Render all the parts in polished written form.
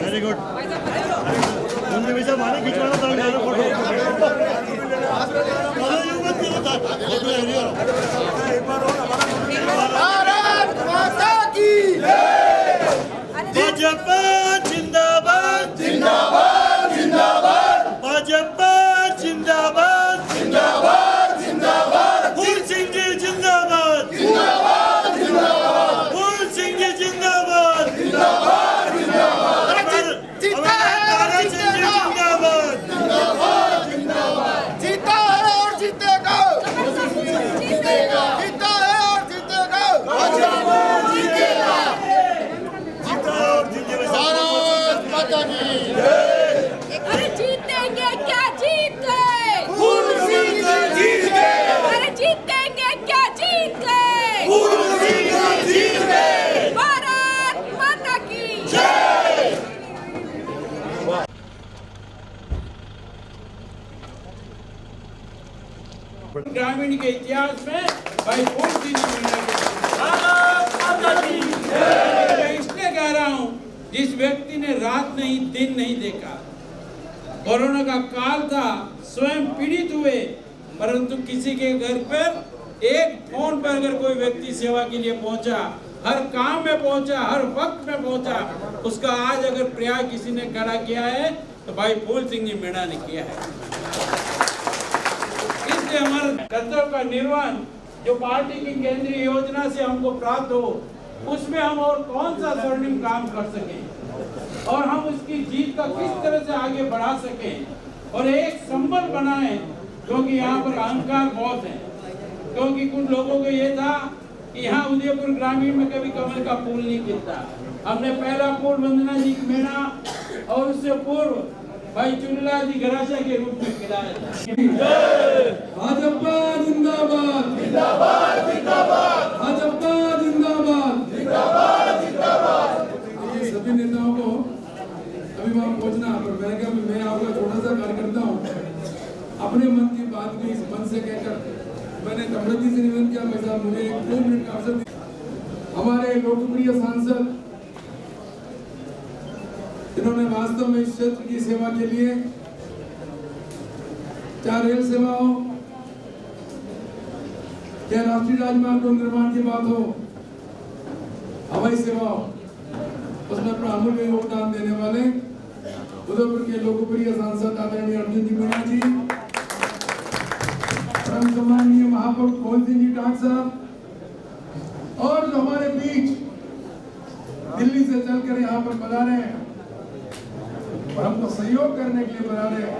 Very good. माने खिंचवाना था भारत माता की भाजपा जिंदाबाद जिंदाबाद जिंदाबाद भाजपा जिंदाबाद जिंदाबाद जिंदाबाद फूल सिंह जी जिंदाबाद जिंदाबाद जिंदाबाद फूल सिंह जी जिंदाबाद जिंदाबाद जिंदाबाद जीता है और जीतेगा जिंदाबाद जिंदाबाद जिंदाबाद जीता है और जीतेगा जीतेगा जीता है और जीतेगा जीतेगा जीता और जीतेगा भारत माता की अरे जीतेंगे क्या जीत गए फूल सिंह जीत गए अरे जीतेंगे क्या जीत गए फूल सिंह जीत गए भारत माता की जय। ग्रामीण के इतिहास में भाई फूल सिंह मैं इसलिए कह रहा हूँ, जिस व्यक्ति ने रात नहीं दिन नहीं देखा, कोरोना का काल था, स्वयं पीड़ित हुए, परंतु किसी के घर पर एक फोन पर अगर कोई व्यक्ति सेवा के लिए पहुंचा, हर काम में पहुंचा, हर वक्त में पहुंचा, उसका आज अगर प्रयास किसी ने खड़ा किया है तो भाई फूल सिंह जी मीणा ने किया है। इसलिए हमारे कर्तव्य का निर्वहन जो पार्टी की केंद्रीय योजना से हमको प्राप्त हो, उसमें हम और कौन सा स्वर्णिम काम कर सकें और हम उसकी जीत का किस तरह से आगे बढ़ा सकें और एक संबल बनाएं, क्योंकि यहाँ पर अहंकार बहुत है। क्योंकि कुछ लोगों को ये था कि यहाँ उदयपुर ग्रामीण में कभी कमल का फूल नहीं खिलता। हमने पहला फूल वंदना जी की मीणा और उससे पूर्व भाई चुनीलाल जी गरासिया के रूप में खिलाया था। भाजपा जिंदाबाद जिंदाबाद जिंदाबाद भाजपा जिंदाबाद जिंदाबाद जिंदाबाद। ये सभी नेताओं को अभी वहाँ पहुँचना, पर मैंने कहा मैं आपका छोटा सा कार्यकर्ता हूँ, अपने मन की बात भी इस मन से कहकर मैंने कमरत जी से निवेदन किया, भाई साहब मुझे 2 मिनट का अवसर दीजिए। हमारे लोकप्रिय सांसद जिन्होंने वास्तव में इस क्षेत्र की सेवा के लिए, चाहे रेल सेवा हो, चाहे राष्ट्रीय राजमार्ग निर्माण की बात हो, हवाई सेवा हो, उसमें अपना अमूल्य योगदान देने वाले उदयपुर के लोकप्रिय सांसद आदरणीय अर्जुन जी मीणा जी, परम सम्माननीय महापौर फूल सिंह जी डाक साहब, और जो हमारे बीच दिल्ली से चलकर यहाँ पर बना रहे हैं और हमको सहयोग करने के लिए बना रहे हैं।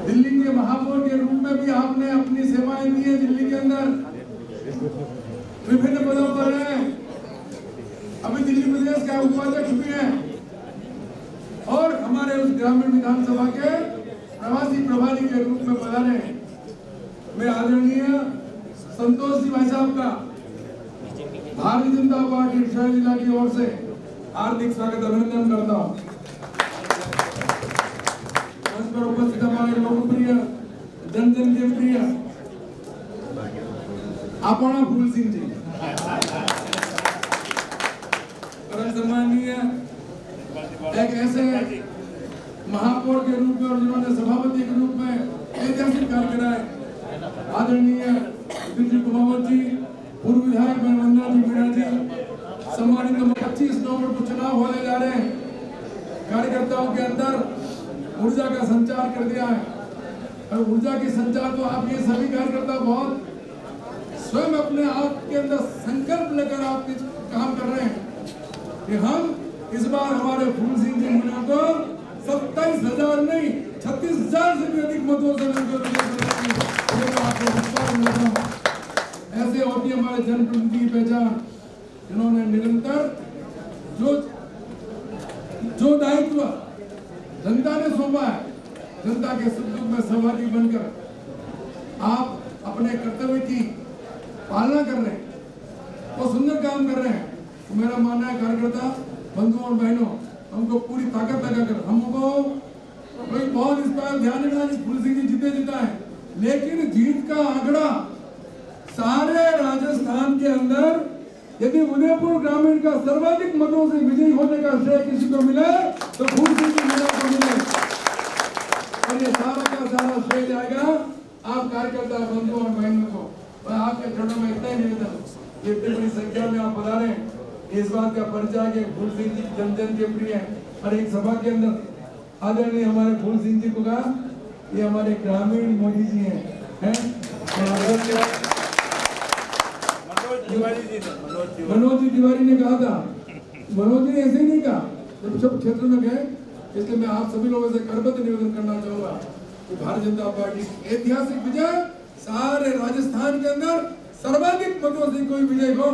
दिल्ली के महापौर के रूप में भी आपने अपनी सेवाएं दी है, दिल्ली के अंदर विभिन्न पदों पर हैं, अभी दिल्ली प्रदेश का उपाध्यक्ष भी हैं और हमारे उस ग्रामीण विधानसभा के प्रवासी प्रभारी के रूप में बना रहे हैं। मैं आदरणीय संतोष जी भाई साहब का भारतीय जनता पार्टी शहर जिला की ओर से हार्दिक स्वागत अभिनंदन करता हूँ। मंच पर उपस्थित हमारे लोकप्रिय जन जन के प्रिय आपना फूल सिंह जी, परम सम्माननीय एक ऐसे महापौर के रूप में और जिन्होंने सभापति के रूप में ऐतिहासिक कार्य कराए, आदरणीय कुमावत जी, पूर्व विधायक वंदना जी मीणा जी, सम्मानित 25 नवंबर को चुनाव होने जा रहे हैं। कार्यकर्ताओं के अंदर ऊर्जा का संचार कर दिया है और ऊर्जा की संचार तो आप ये सभी कार्यकर्ता बहुत स्वयं अपने आप के अंदर संकल्प लेकर आप काम कर रहे हैं कि हम इस बार हमारे फूल सिंह जी मीणा को 27,000 नहीं 36,000 से भी अधिक मतों से ऐसे होती है हमारे जनप्रतिनिधि की पहचान, जिन्होंने निरंतर जो दायित्व जनता ने सौंपा है, जनता के सुख दुख में सहभागी बनकर आप अपने कर्तव्य की पालना कर रहे हैं, वो सुंदर काम कर रहे हैं। तो मेरा मानना है कार्यकर्ता बंधुओं और बहनों, हमको पूरी ताकत लगाकर हमको भाई बहुत इस पर ध्यान देना कि फूल सिंह जी जीते जीता है, लेकिन जीत का आंकड़ा सारे राजस्थान के अंदर यदि उदयपुर ग्रामीण का सर्वाधिक मतों से विजयी होने का श्रेय किसी को मिले तो फूल सिंह जी मीणा को मिले, और ये सारा का सारा श्रेय जाएगा आप कार्यकर्ता बंधुओं और बहनों को। मैं आपके चरणों में इतना ही निवेदन, ये इतनी बड़ी संख्या में आप पधारे, इस बात का परिचय कि फूल सिंह जी जन जन के प्रिय हैं। और एक सभा के अंदर आदरणीय हमारे फूल सिंह जी को कहा ये हमारे ग्रामीण मोदी जी हैं। मनोज जी तिवारी ने कहा था, मनोज जी ने ऐसे ही नहीं कहा जब सब क्षेत्र में गए। इसलिए मैं आप सभी लोगों से करबद्ध निवेदन करना चाहूंगा कि भारतीय जनता पार्टी की ऐतिहासिक विजय, सारे राजस्थान के अंदर सर्वाधिक मतों से कोई विजय हो,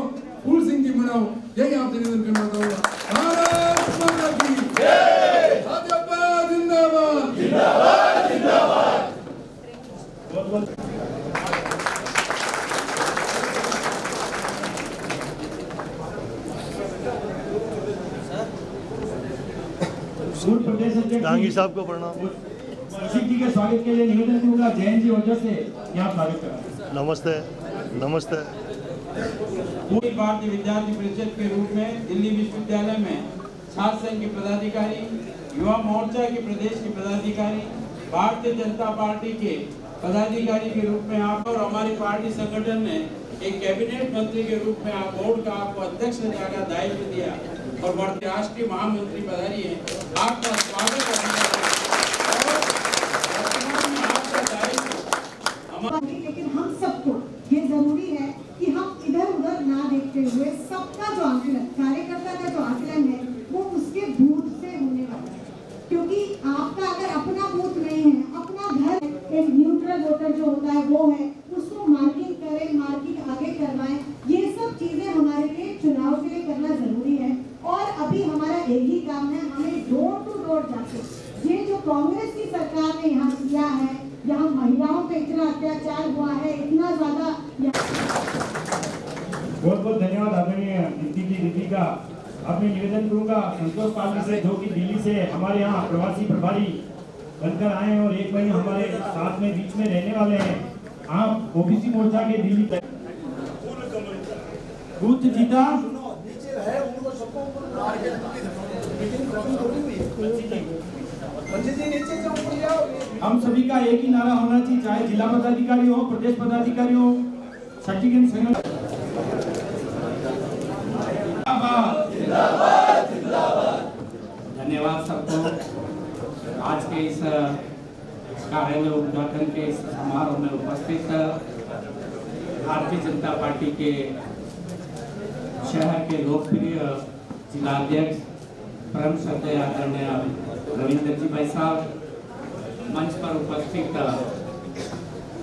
फूल सिंह जी मनाओ, यही आपसे निवेदन करना चाहूंगा। भारत माता की जय, भाजपा जिंदाबाद जिंदाबाद जिंदाबाद। पूर्व प्रदेश अध्यक्ष डांगी साहब को प्रणाम। जी के स्वागत के लिए निवेदन करूंगा जैन जी ओझा से यहाँ स्वागत करें। नमस्ते नमस्ते। भारतीय विद्यार्थी परिषद के रूप में दिल्ली विश्वविद्यालय में छात्र संघ के पदाधिकारी, युवा मोर्चा के प्रदेश के पदाधिकारी, भारतीय जनता पार्टी के पदाधिकारी के रूप में आप और हमारी पार्टी संगठन ने एक कैबिनेट मंत्री के रूप में आप बोर्ड का आपको अध्यक्ष का दायित्व दिया और बढ़ते राष्ट्रीय महामंत्री पधारी है, आपका स्वागत है। लेकिन हम सबको ये जरूरी है कि हम इधर उधर ना देखते हुए सबका जो आंकलन, कार्यकर्ता का जो आंकलन है वो उसके बूथ से होने वाला है। क्योंकि आपका अगर अपना बूथ नहीं है, अपना घर, एक न्यूट्रल वोटर जो होता है वो है, उसको मार्किंग करें, मार्किंग आगे करवाएं, ये सब चीजें हमारे लिए चुनाव के लिए करना जरूरी है। और अभी हमारा एक ही काम है, हमें डोर टू डोर जाके ये जो कांग्रेस की सरकार ने यहाँ किया है, यहाँ महिलाओं पे इतना अत्याचार हुआ है, इतना ज्यादा। बहुत बहुत धन्यवाद आदरणीय दीदी का। अब मैं निवेदन करूंगा संतोष पाल से, जो कि दिल्ली से हमारे यहाँ प्रवासी प्रभारी बनकर आए हैं और एक महीने हमारे साथ में बीच में रहने वाले हैं। आप ओबीसी मोर्चा के दिल्ली बूथ जीता। हम सभी का एक ही नारा होना चाहिए, चाहे जिला पदाधिकारी हो, प्रदेश पदाधिकारी हो, सर्टिफिकेट संगठन। धन्यवाद सबको। आज के इस कार्यालय उद्घाटन के इस समारोह में उपस्थित भारतीय जनता पार्टी के शहर के लोकप्रिय जिलाध्यक्ष परम श्रद्धेय आदरणीय रविंद्र जी भाई साहब, मंच पर उपस्थित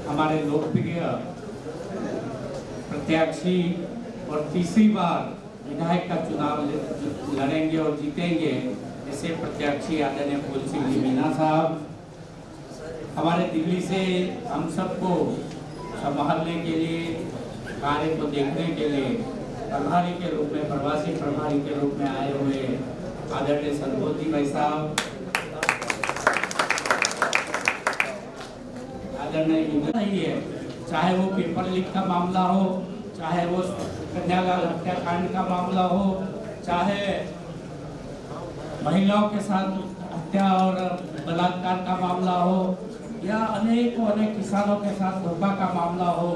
हमारे लोकप्रिय प्रत्याशी और तीसरी बार विधायक का चुनाव लड़ेंगे और जीतेंगे ऐसे प्रत्याशी आदरणीय फूल सिंह जी मीणा साहब, हमारे दिल्ली से हम सबको संभालने के लिए, कार्य को देखने के लिए प्रभारी के रूप में, प्रवासी प्रभारी के रूप में आए हुए आदरणीय संतोष जी भाई साहब, आदरणीय है, चाहे वो पेपर लीक का मामला हो, चाहे वो कन्यादान हत्याकांड का मामला हो, चाहे महिलाओं के साथ हत्या और बलात्कार का मामला हो, या अनेकों अनेक किसानों के साथ धोखा का मामला हो,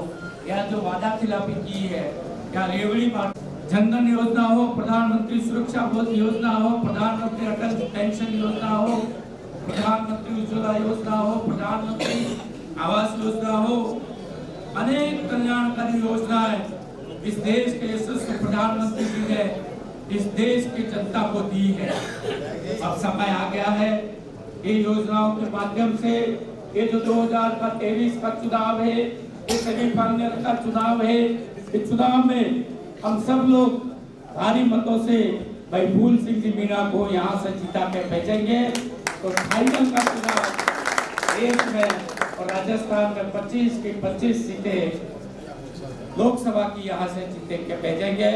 या जो वादा खिलाफी की है, या रेवड़ी जनधन योजना हो, प्रधानमंत्री सुरक्षा बोध योजना हो, प्रधानमंत्री अटल पेंशन योजना हो, प्रधानमंत्री उज्ज्वला योजना हो, प्रधानमंत्री आवास योजना हो, अनेक कल्याणकारी योजनाएं इस देश के यशस्वी प्रधानमंत्री जी ने इस देश की जनता को दी है। अब समय आ गया है, ये योजनाओं के माध्यम से ये जो 2023 का चुनाव है, ये सेमीफाइनल का चुनाव है, इस चुनाव में हम सब लोग भारी मतों से भाई फूल सिंह जी मीणा को यहाँ से जिता के भेजेंगे। तो फाइनल का चुनाव देश में और राजस्थान में 25 की 25 सीटें लोकसभा की यहाँ से जीते के भेजेंगे।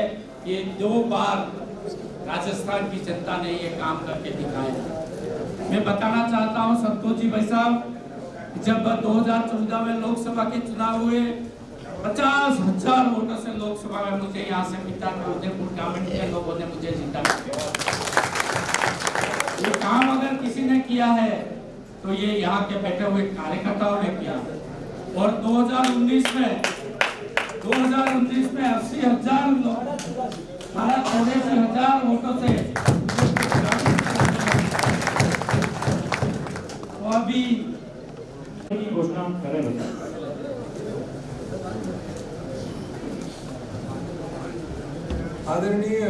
ये 2 बार राजस्थान की जनता ने ये काम करके दिखाया। मैं बताना चाहता हूँ संतोष जी भाई साहब, जब 2014 में लोकसभा के चुनाव हुए 50,000 वोटों से लोकसभा में मुझे यहाँ से पिता के उदयपुर ग्रामीण के लोगों ने मुझे जीता। ये काम अगर किसी ने किया है तो ये यहाँ के बैठे हुए कार्यकर्ताओं ने किया। और 2019 में 80,000 लोग 83,000 वोटों से तो अभी घोषणा करें। आदरणीय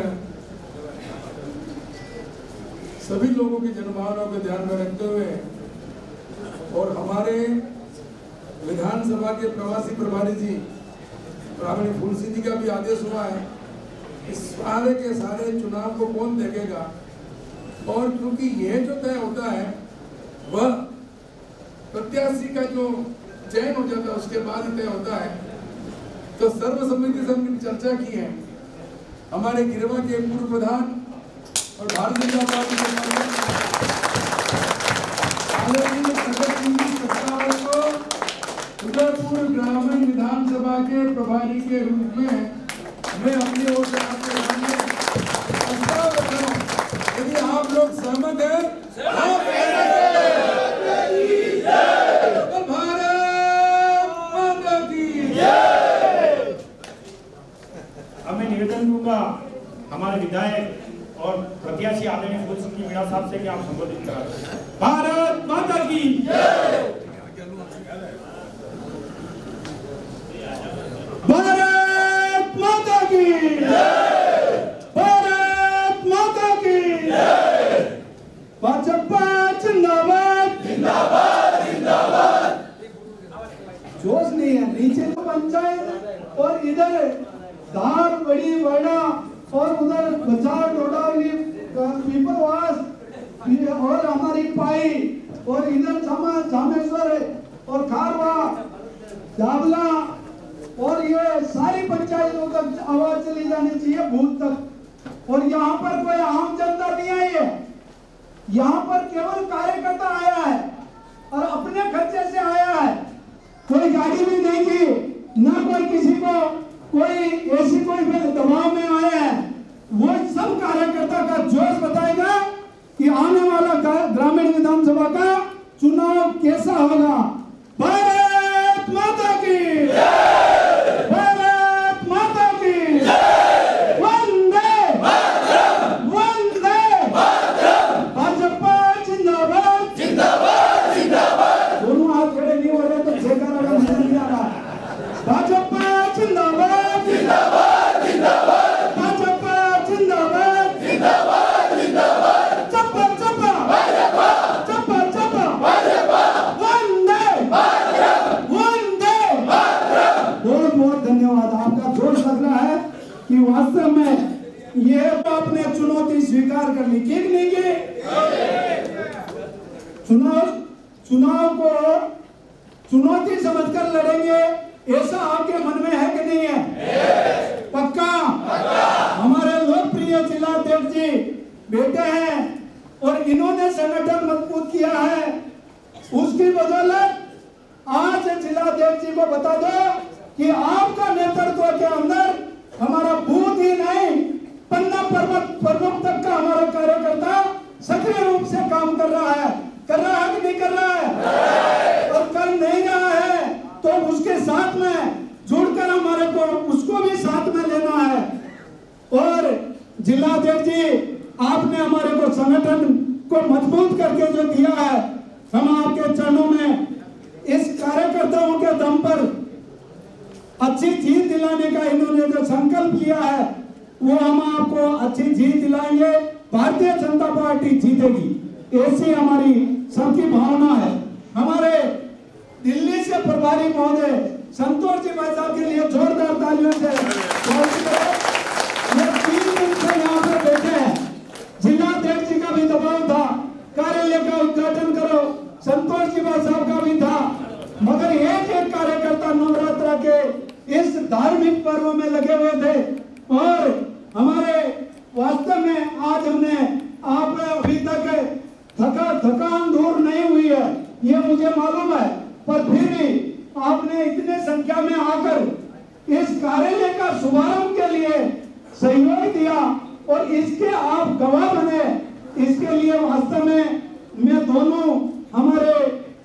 सभी लोगों की जनभावनाओं को ध्यान में रखते हुए और हमारे विधानसभा के प्रवासी प्रभारी जी प्रावणी फूलसी जी का भी आदेश हुआ है कि सारे के सारे चुनाव को कौन देखेगा, और क्योंकि यह जो तय होता है वह प्रत्याशी का जो चयन हो जाता है उसके बाद ही तय होता है, तो सर्वसम्मति से हमने चर्चा की है। हमारे गिरवा के पूर्व प्रधान और भारतीय जनता पार्टी के उदयपुर ग्रामीण विधानसभा के प्रभारी के रूप में मैं अपनी ओर से आपके सामने प्रस्ताव रख रहा हूं। यदि आप लोग सहमत हैं तो भारत माता की जय। अब मैं निवेदन दूंगा हमारे विधायक और प्रत्याशी आदरणीय फूलसिंह मीणा साहब से कि आप संबोधित करा। भारत माता की जय। भारत माता की जय। भारत माता की जय। भाजपा जिंदाबाद जिंदाबाद जिंदाबाद। जोश नहीं है नीचे तो पंचायत और इधर धार बड़ी वड़ा और उधर बचाव टोडावली पीपलवास और हमारी पाई और इधर जामेश्वर और खारवा जाबला और ये सारी पंचायतों तक आवाज चली जानी चाहिए बूथ तक। और यहाँ पर कोई आम जनता नहीं आई है, यहाँ पर केवल कार्यकर्ता आया है और अपने खर्चे से आया है। कोई गाड़ी भी नहीं की, ना कोई किसी को कोई ऐसी कोई दबाव में आया है। वो सब कार्यकर्ता का जोश बताएगा कि आने वाला ग्रामीण विधानसभा का चुनाव कैसा होगा। भारत माता की जय। भारत माता की जय। वंदे वंदे भाजपा जिंदाबाद जिंदाबाद जिंदाबाद। दोनों हाथ खड़े नहीं हो रहे तो जयकारा का नजर नहीं आ रहा। भाजपा जिंदाबाद जिंदाबाद जिंदाबाद। भाजपा जिंदाबाद जिंदाबाद जिंदाबाद। चप्पा चप्पा भाजपा चप्पा चप्पा भाजपा। वंदे वंदे। बहुत बहुत धन्यवाद। आपका जोश लग रहा है कि वास्तव में ये आपने चुनौती स्वीकार कर ली कि नहीं की? चुनाव को चुनौती समझकर लड़ेंगे ऐसा आपके मन में है कि नहीं है? पक्का? हमारे लोकप्रिय जिलाध्यक्ष जी बेटे हैं और इन्होंने संगठन मजबूत किया है। उसकी बदौलत आज जिलाध्यक्ष जी को बता दो कि आपका नेतृत्व के अंदर हमारा बूथ ही नहीं पन्ना पर्वत तक का हमारा कार्यकर्ता सक्रिय रूप से काम कर रहा है कि नहीं कर रहा है? और कर नहीं रहा है तो उसके साथ में जुड़कर हमारे को उसको भी साथ में लेना है। और जिलाध्यक्ष जी आपने हमारे को संगठन को मजबूत करके जो दिया है, हम आपके चरणों में इस कार्यकर्ताओं के दम पर अच्छी जीत दिलाने का इन्होंने जो संकल्प किया है वो हम आपको अच्छी जीत दिलाएंगे। भारतीय जनता पार्टी जीतेगी ऐसी हमारी सबकी भावना है। हमारे दिल्ली से प्रभारी महोदय संतोष जी भाई साहब के लिए जोरदार तालियों से ये 3 दिन से यहाँ पर बैठे हैं। जिलाध्यक्ष जी का भी दबाव था, कार्यालय का उद्घाटन करो, संतोष जी भाई साहब का भी था, मगर एक कार्यकर्ता नवरात्र के इस धार्मिक पर्व में लगे हुए थे। और हमारे वास्तव में आज हमने आप अभी तक थकान दूर नहीं हुई है ये मुझे मालूम है, पर फिर भी आपने इतने संख्या में आकर सहयोग दिया और इसके आप गवाह बने। इसके लिए वास्तव में मैं दोनों हमारे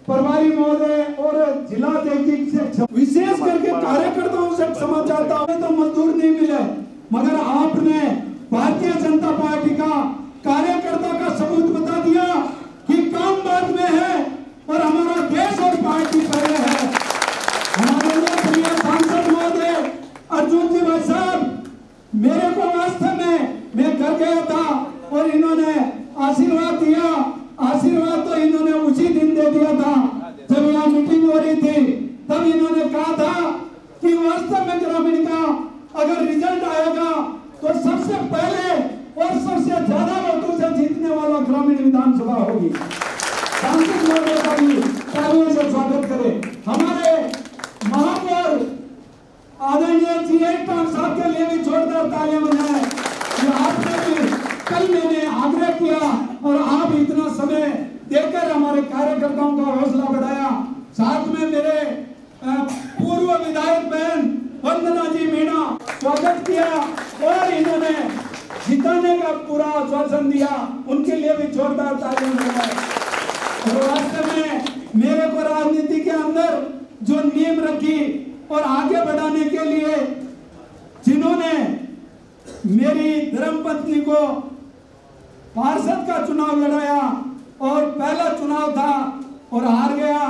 प्रभारी महोदय और जिला अध्यक्ष से विशेष करके कार्यकर्ताओं से क्षमा चाहता हूं। तो मजदूर नहीं मिले, मगर आपने भारतीय जनता पार्टी का कार्यकर्ता का सबूत बता दिया कि काम बाद में है और हमारा देश और पार्टी पहले है। हमारे लोकप्रिय सांसद महोदय अर्जुन जी भाई साहब, मेरे को वास्तव में मैं घर गया था और इन्होंने आशीर्वाद दिया। आशीर्वाद तो इन्होंने उसी दिन दे दिया था जब यहाँ मीटिंग हो रही थी। तब इन्होंने कहा था कि वास्तव में ग्रामीण का अगर रिजल्ट आएगा तो सबसे पहले और सबसे ज्यादा वोटों से जीतने वाला ग्रामीण विधानसभा होगी। सांसद महोदय का भी तालियों से स्वागत करें। हमारे महापौर आदरणीय जी.एच. टॉम साहब के लिए भी जोरदार तालियां बजाएं। आपने भी कल मैंने आग्रह किया और आप इतना समय देकर हमारे कार्यकर्ताओं का हौसला बढ़ाया। साथ में मेरे पूर्व विधायक बहन वंदना जी मीणा स्वागत किया और इन्होंने जिताने का पूरा आश्वासन दिया। उनके लिए भी जोरदार तालियां बजाएं। और वास्तव में मेरे को राजनीति के अंदर जो नींव रखी और आगे बढ़ाने के लिए जिन्होंने मेरी धर्मपत्नी को पार्षद का चुनाव लड़ाया और पहला चुनाव था और हार गया।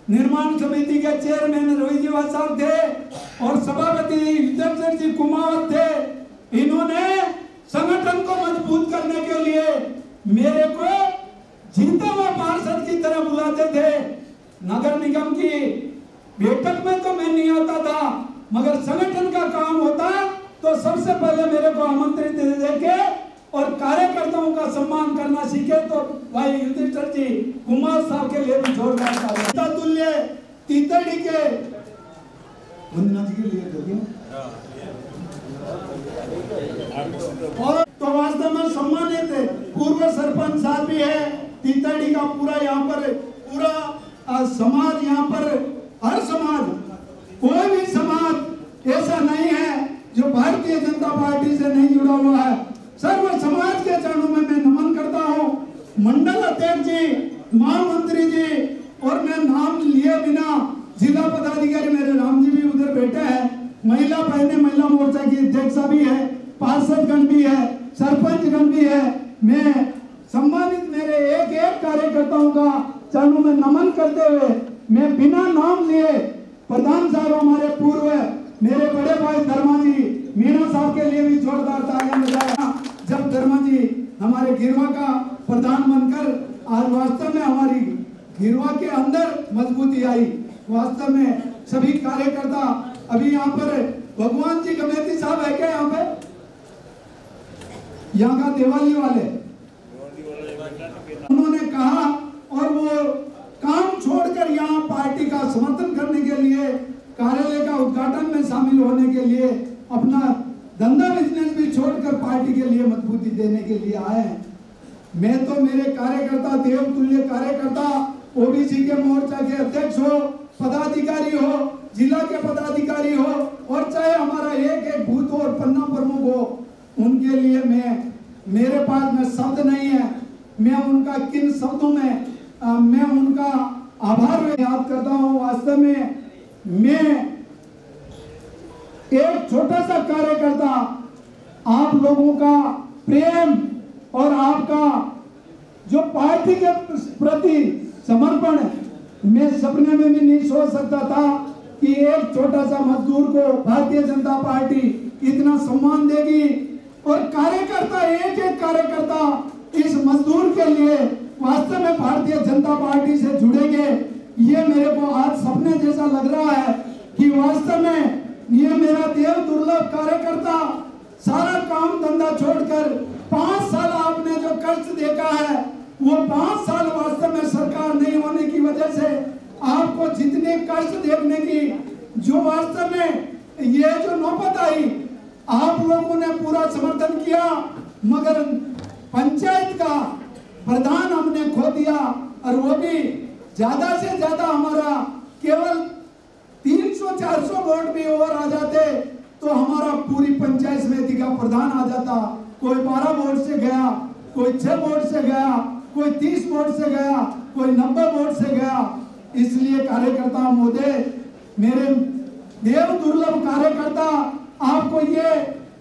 निर्माण समिति के चेयरमैन रोहित जी साहब थे और सभापति युद्धेश्वर जी कुमावत थे। इन्होंने संगठन को मजबूत करने के लिए मेरे को जीता हुआ पार्षद की तरह बुलाते थे। नगर निगम की बैठक में तो मैं नहीं आता था, मगर संगठन का काम होता तो सबसे पहले मेरे को आमंत्रित दे के और कार्यकर्ताओं का सम्मान करना सीखे। तो भाई युधिष्ठिर जी कुमार साहब के लिए भी जोरदार तालियां। तुल्य तीतड़ी के वंदना जी के लिए और तो वास्तव में सम्मानित पूर्व सरपंच साहब भी है। तीतड़ी का पूरा यहाँ पर पूरा समाज, यहाँ पर हर समाज, कोई भी समाज ऐसा नहीं है जो भारतीय जनता पार्टी से नहीं जुड़ा हुआ है। सर्व समाज के चरणों में मैं नमन करता हूँ। मंडल अध्यक्ष जी, महामंत्री जी और मैं नाम लिए बिना जिला पदाधिकारी मेरे राम जी भी उधर बैठे हैं, महिला बहने महिला मोर्चा की अध्यक्षा भी है, पार्षदगण भी है, सरपंचगण भी है। मैं सम्मानित मेरे एक एक कार्यकर्ताओं का चरणों में नमन करते हुए मैं बिना नाम लिए प्रधान साहब हमारे पूर्व मेरे बड़े भाई धर्मा जी मीणा साहब के लिए भी जोरदार तालियां बजाया। जब धर्मा जी हमारे गिरवा का प्रधान बनकर आज वास्तव में हमारी गिरवा के अंदर मजबूती आई। वास्तव में सभी कार्यकर्ता अभी यहाँ पर भगवान जी कमेटी साहब है क्या यहाँ पे, यहाँ का दिवाली वाले, उन्होंने कहा और वो काम छोड़कर यहाँ पार्टी का समर्थन करने के लिए, कार्यालय का उद्घाटन में शामिल होने के लिए, अपना धंधा बिजनेस भी छोड़कर पार्टी के लिए मजबूती देने के लिए आए हैं। मैं तो मेरे कार्यकर्ता, देवतुल्य कार्यकर्ता, ओबीसी के मोर्चा के अध्यक्ष हो, पदाधिकारी हो, जिला के पदाधिकारी हो और चाहे हमारा एक एक बूथ और पन्ना प्रमुख हो, उनके लिए मेरे पास में शब्द नहीं है। मैं उनका किन शब्दों में मैं उनका आभार याद करता हूँ। वास्तव में मैं एक छोटा सा कार्यकर्ता, आप लोगों का प्रेम और आपका जो पार्टी के प्रति समर्पण है, मैं सपने में भी नहीं सोच सकता था कि एक छोटा सा मजदूर को भारतीय जनता पार्टी इतना सम्मान देगी और कार्यकर्ता, एक एक कार्यकर्ता इस मजदूर के लिए वास्तव में भारतीय जनता पार्टी से जुड़ेंगे। ये मेरे को आज सपने जैसा लग रहा है कि वास्तव में ये मेरा देव दुर्लभ कार्यकर्ता सारा काम धंधा छोड़कर 5 साल आपने जो कष्ट देखा है, वो 5 साल वास्तव में सरकार नहीं होने की वजह से आपको जितने कष्ट देखने की जो वास्तव में ये जो नौबत आई, आप लोगों ने पूरा समर्थन किया, मगर पंचायत का प्रधान हमने खो दिया और वो भी ज्यादा से ज्यादा हमारा केवल 300-400 वोट भी और आ जाते तो हमारा पूरी पंचायत समिति का का प्रधान आ जाता, कोई 12 वोट से गया, कोई 6 वोट से गया, कोई 30 वोट से गया, कोई 90 वोट से गया। इसलिए कार्यकर्ता महोदय, मेरे देव दुर्लभ कार्यकर्ता, आपको ये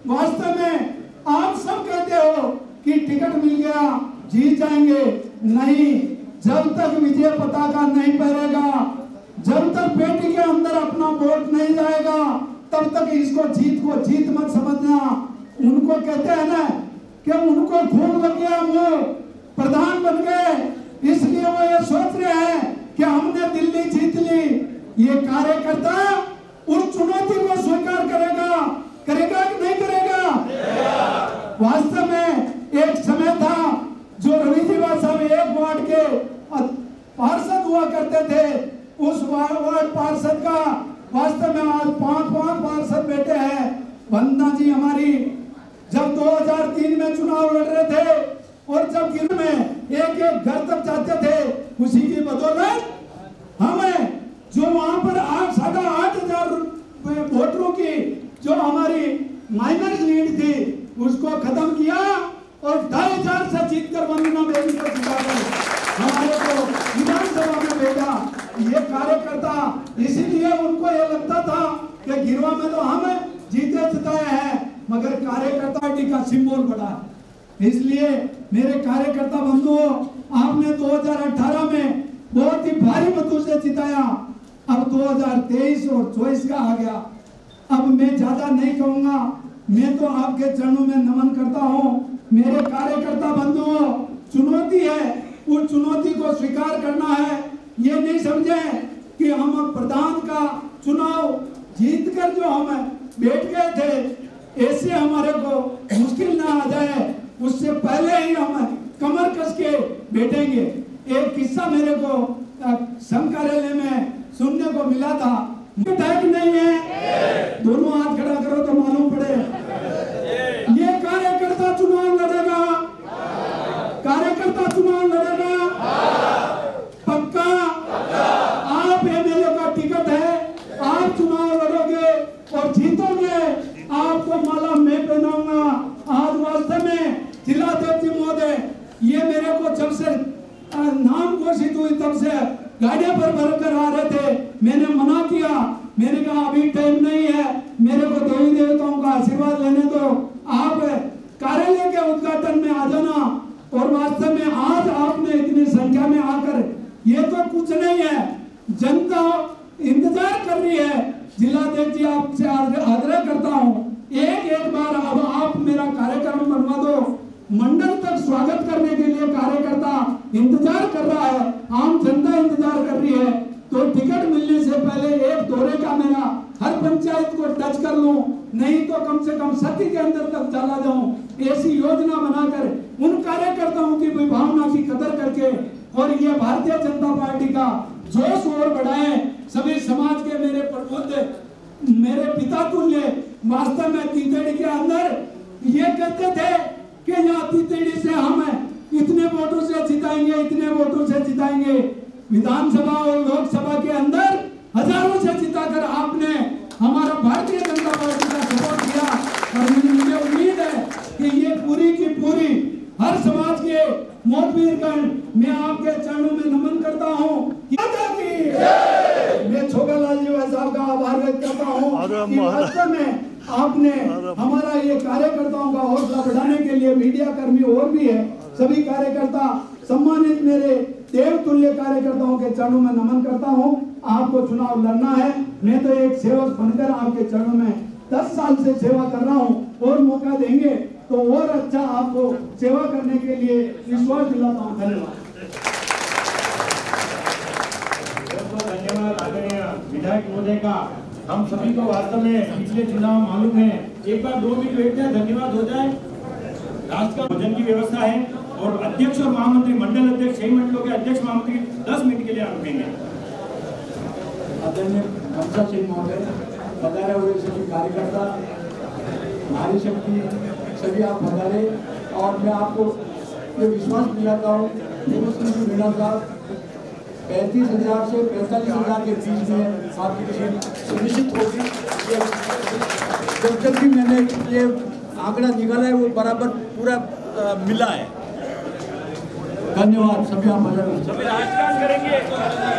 वास्तव में आप सब कहते हो कि टिकट मिल गया जीत जाएंगे, नहीं। जब तक विजय पताका नहीं फहरेगा, जब तक पेटी के अंदर अपना वोट नहीं जाएगा, तब तक इसको जीत को जीत मत समझना। उनको कहते हैं ना कि उनको खून लग गया, वो प्रधान बन गए, इसलिए वो ये सोच रहे हैं कि हमने दिल्ली जीत ली। ये कार्यकर्ता उस चुनौती को स्वीकार करेगा कि नहीं करेगा? वास्तव में एक समय था जो रवि दिवा साहब एक वार्ड के पार्षद हुआ करते थे, उस वार्ड पार्षद का वास्तव में आज 5 पार्षद बेटे हैं। वंदना जी हमारी जब 2003 में चुनाव लड़ रहे थे और जब गिर में एक घर तक जाते थे, उसी की बदौलत हमें जो वहां पर 8,500 वोटरों की जो हमारी माइनर लीड थी उसको खत्म किया और 2,500 से जीतकर वंदना बेबी को जिताकर हमारे को विधानसभा में भेजा। ये कार्यकर्ता, इसीलिए उनको ये लगता था कि गिरवा में तो हम जीते जिताए हैं, मगर कार्यकर्ता पार्टी का सिंबल बड़ा। इसलिए मेरे कार्यकर्ता बंधुओं, आपने 2018 में बहुत ही भारी मतों से जिताया, अब 2023 और 24 का आ गया। अब मैं ज्यादा नहीं कहूंगा, मैं तो आपके चरणों में नमन करता हूं। मेरे कार्यकर्ता बंधुओं, चुनौती है, उस चुनौती को स्वीकार करना है। ये नहीं समझे कि हम प्रधान का चुनाव जीतकर जो हम बैठ गए थे, ऐसे हमारे को मुश्किल ना आ जाए, उससे पहले ही हम कमर कस के बैठेंगे। एक किस्सा मेरे को संघ कार्यालय में सुनने को मिला था। विधायक नहीं है, दोनों हाथ खड़ा करो तो मालूम पड़े। ये कार्यकर्ता चुनाव लड़ेगा, कार्यकर्ता चुनाव लड़ेगा पक्का। आप एमएलए का टिकट है, आप चुनाव लड़ोगे और जीतोगे, आपको माला मैं पहनाऊंगा। आज वास्तव में जिलाध्यक्ष महोदय, ये मेरे को जब से नाम घोषित हुई तब से गाड़ियां पर भरकर आ रहे थे, मैंने मना किया, मैंने कहा अभी टाइम नहीं है, मेरे को देवी देवताओं का आशीर्वाद लेने दो, आप कार्यालय के उद्घाटन में आ जाना। और वास्तव में आज आपने इतनी संख्या में आकर, ये तो कुछ नहीं है, जनता इंतजार कर रही है। जिलाध्यक्ष जी आपसे आग्रह करता हूँ, एक बार अब आप मेरा कार्यक्रम बनवा दो। मंडल तक स्वागत करने के लिए कार्यकर्ता इंतजार कर रहा है, आम जनता इंतजार कर रही है। तो टिकट मिलने से पहले एक दौरे का मेरा हर पंचायत को टच कर लूं, नहीं तो कम से कम सती के अंदर तक चला जाऊं। ऐसी योजना बनाकर उन कार्यकर्ताओं की भावना की कदर करके और ये भारतीय जनता पार्टी का जोश और बढ़ाए। सभी समाज के मेरे प्रबुद्ध, मेरे पिता तुल्य, वास्तव में तीतेड़ी के अंदर ये कहते थे कि यहाँ तीतेड़ी से हम इतने वोटों से जिताएंगे, इतने वोटों से जिताएंगे। विधानसभा और लोकसभा के अंदर हजारों से जिताकर आपने हमारा भारतीय जनता पार्टी का सपोर्ट किया। और मुझे उम्मीद है कि ये पूरी की पूरी हर समाज के मोहबीरगण, मैं आपके चरणों में नमन करता हूँ। मैं छोगालाल जी साहब का आभार व्यक्त करता हूँ कि वास्तव में आपने हमारा ये कार्यकर्ताओं का हौसला बढ़ाने के लिए, मीडिया कर्मी और भी है, सभी कार्यकर्ता, सम्मानित मेरे देव तुल्य कार्यकर्ताओं के चरणों में नमन करता हूं। आपको चुनाव लड़ना है, मैं तो एक सेवक बनकर आपके चरणों में 10 साल से सेवा कर रहा हूं, और मौका देंगे तो और अच्छा आपको सेवा करने के लिए विश्वास दिलाता हूं। धन्यवाद। धन्यवाद आदरणीय विधायक महोदय का। हम सभी को वास्तव में पिछले चुनाव मालूम है। एक बार 2 मिनट बैठ जाए, धन्यवाद हो जाए। राष्ट्र का भोजन की व्यवस्था है और अध्यक्ष और महामंत्री, मंडल अध्यक्ष, 6 मंडलों के अध्यक्ष महामंत्री 10 मिनट के लिए रुकेंगे। आदरणीय हंसा सिंह महोदय, पधारे हुए सभी कार्यकर्ता, नारी शक्ति, सभी आप पधारे। और मैं आपको ये विश्वास दिलाता हूँ, मीणा साहब 35,000 से 45,000 के बीच में आपकी सीट सुनिश्चित होगी। जब भी मैंने ये आंकड़ा निकाला है वो बराबर पूरा मिला है। धन्यवाद। सभी आप राजकारण करेंगे।